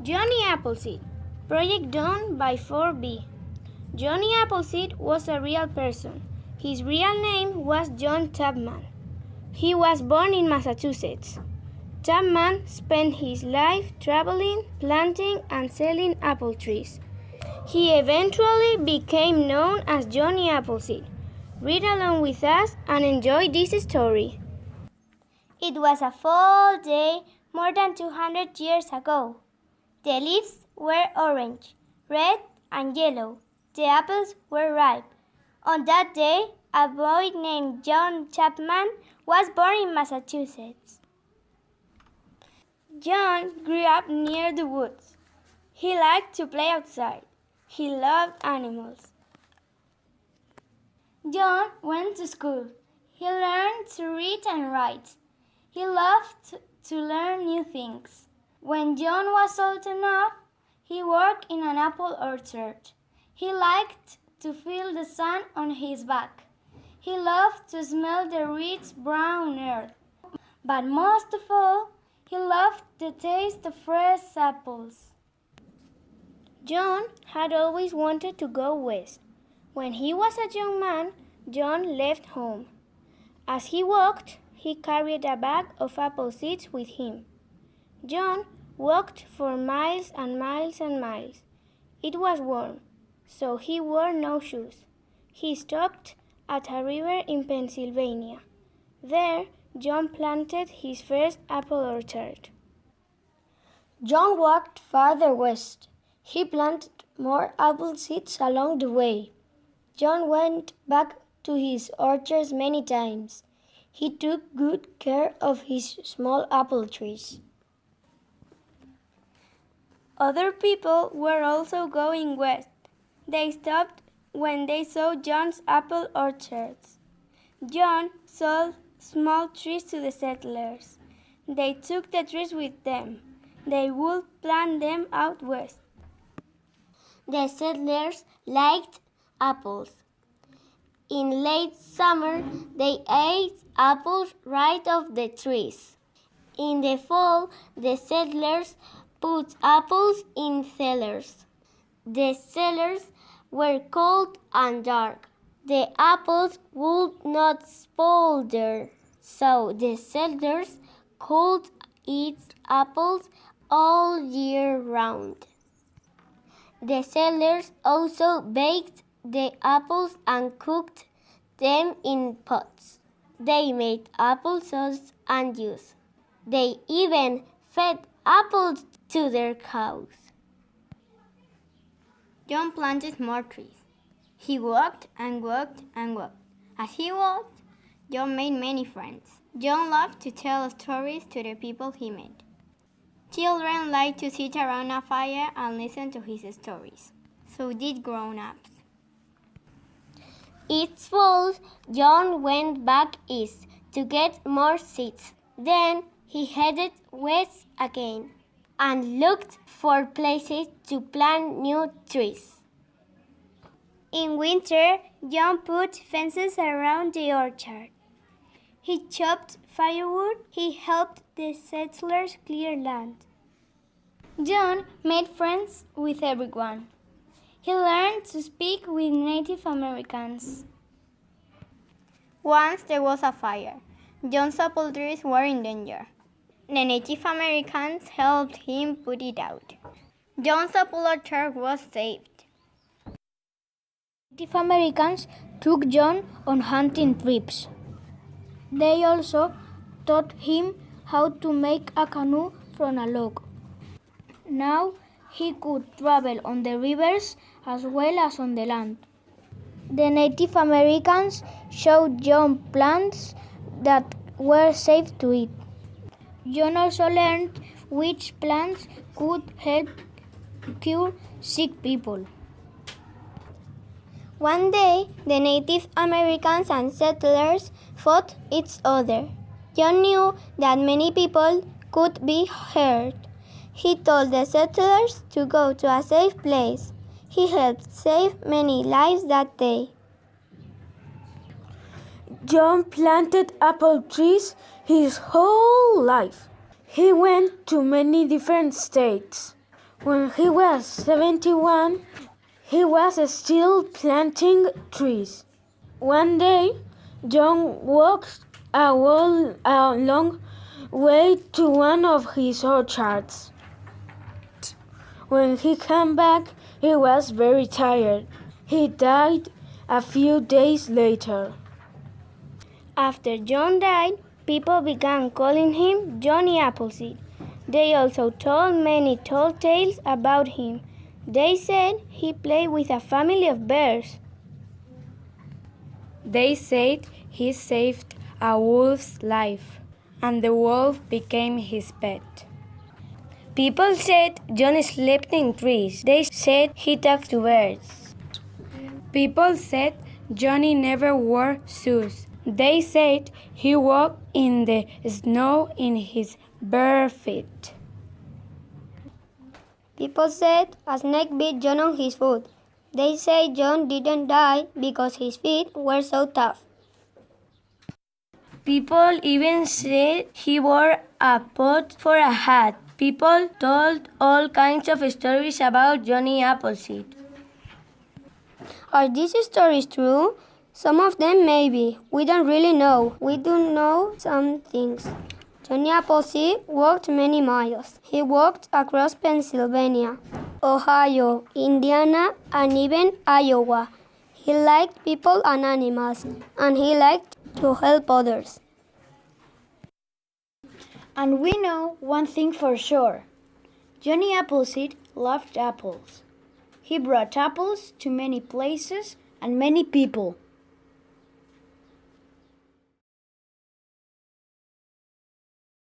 Johnny Appleseed, project done by 4B. Johnny Appleseed was a real person. His real name was John Chapman. He was born in Massachusetts. Chapman spent his life traveling, planting, and selling apple trees. He eventually became known as Johnny Appleseed. Read along with us and enjoy this story. It was a fall day more than 200 years ago. The leaves were orange, red, and yellow. The apples were ripe. On that day, a boy named John Chapman was born in Massachusetts. John grew up near the woods. He liked to play outside. He loved animals. John went to school. He learned to read and write. He loved to learn new things. When John was old enough, he worked in an apple orchard. He liked to feel the sun on his back. He loved to smell the rich brown earth. But most of all, he loved the taste of fresh apples. John had always wanted to go west. When he was a young man, John left home. As he walked, he carried a bag of apple seeds with him. John walked for miles and miles and miles. It was warm, so he wore no shoes. He stopped at a river in Pennsylvania. There, John planted his first apple orchard. John walked farther west. He planted more apple seeds along the way. John went back to his orchards many times. He took good care of his small apple trees. Other people were also going west. They stopped when they saw John's apple orchards. John sold small trees to the settlers. They took the trees with them. They would plant them out west. The settlers liked apples. In late summer, they ate apples right off the trees. In the fall, the settlers put apples in cellars. The cellars were cold and dark. The apples would not spoil there, so the settlers could eat apples all year round. The settlers also baked the apples and cooked them in pots. They made applesauce and juice. They even fed apples to their cows. John planted more trees. He walked and walked and walked. As he walked, John made many friends. John loved to tell stories to the people he met. Children liked to sit around a fire and listen to his stories. So did grown-ups. Each fall, John went back east to get more seeds. Then he headed west again and looked for places to plant new trees. In winter, John put fences around the orchard. He chopped firewood. He helped the settlers clear land. John made friends with everyone. He learned to speak with Native Americans. Once there was a fire. John's apple trees were in danger. The Native Americans helped him put it out. John's apple orchard was saved. Native Americans took John on hunting trips. They also taught him how to make a canoe from a log. Now he could travel on the rivers as well as on the land. The Native Americans showed John plants that were safe to eat. John also learned which plants could help cure sick people. One day, the Native Americans and settlers fought each other. John knew that many people could be hurt. He told the settlers to go to a safe place. He helped save many lives that day. John planted apple trees his whole life. He went to many different states. When he was 71, he was still planting trees. One day, John walked a long way to one of his orchards. When he came back, he was very tired. He died a few days later. After John died, people began calling him Johnny Appleseed. They also told many tall tales about him. They said he played with a family of bears. They said he saved a wolf's life, and the wolf became his pet. People said John slept in trees. They said he talked to birds. People said Johnny never wore shoes. They said he walked in the snow in his bare feet. People said a snake bit John on his foot. They say John didn't die because his feet were so tough. People even said he wore a pot for a hat. People told all kinds of stories about Johnny Appleseed. Are these stories true? Some of them maybe. We don't really know. We do know some things. Johnny Appleseed walked many miles. He walked across Pennsylvania, Ohio, Indiana, and even Iowa. He liked people and animals, and he liked to help others. And we know one thing for sure. Johnny Appleseed loved apples. He brought apples to many places and many people.